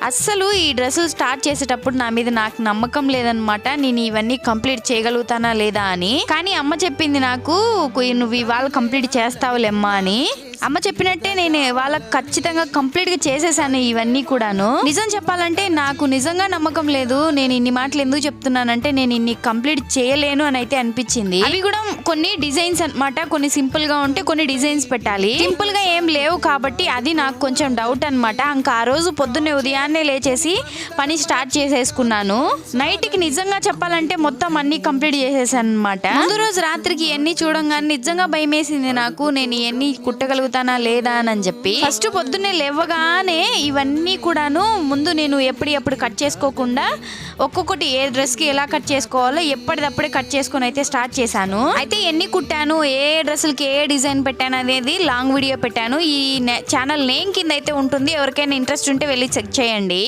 అస్సలు ఈ డ్రెస్సులు స్టార్ట్ చేసేటప్పుడు నా మీద నాకు నమ్మకం లేదనమాట, నేను ఇవన్నీ కంప్లీట్ చేయగలుగుతానా లేదా అని. కానీ అమ్మ చెప్పింది నాకు, నువ్వు ఇవాళ కంప్లీట్ చేస్తావులేమ్మా అని. అమ్మ చెప్పినట్టే నేను వాళ్ళకి ఖచ్చితంగా కంప్లీట్ గా చేసేసాను ఇవన్నీ కూడాను. నిజం చెప్పాలంటే నాకు నిజంగా నమ్మకం లేదు. నేను ఇన్ని మాటలు ఎందుకు చెప్తున్నానంటే నేను ఇన్ని కంప్లీట్ చేయలేను అని అయితే అనిపించింది. అవి కూడా కొన్ని డిజైన్స్ అన్నమాట, కొన్ని సింపుల్ గా ఉంటే కొన్ని డిజైన్స్ పెట్టాలి. సింపుల్ గా ఏం లేవు కాబట్టి అది నాకు కొంచెం డౌట్ అనమాట. ఇంకా ఆ రోజు పొద్దున్నే ఉదయాన్నే లేచేసి పని స్టార్ట్ చేసేసుకున్నాను. నైట్ కి నిజంగా చెప్పాలంటే మొత్తం అన్ని కంప్లీట్ చేసేసాను అనమాట. ముందు రోజు రాత్రికి ఎన్ని చూడంగానే నిజంగా భయం వేసింది నాకు, నేను ఎన్ని కుట్టగలుగుతానా లేదా అని చెప్పి. ఫస్ట్ పొద్దున్నే లేవగానే ఇవన్నీ కూడాను ముందు నేను ఎప్పుడు కట్ చేసుకోకుండా ఒక్కొక్కటి ఏ డ్రెస్ కి ఎలా కట్ చేసుకోవాలో ఎప్పటిదప్పుడే కట్ చేసుకొని అయితే స్టార్ట్ చేశాను. అయితే ఎన్ని కుట్టాను, ఏ డ్రెస్సులకి ఏ డిజైన్ పెట్టాను అనేది లాంగ్ వీడియో పెట్టాను. ఈ ఛానల్ నేమ్ కింద అయితే ఉంటుంది, ఎవరికైనా ఇంట్రెస్ట్ ఉంటే వెళ్ళి చెక్ చేయండి.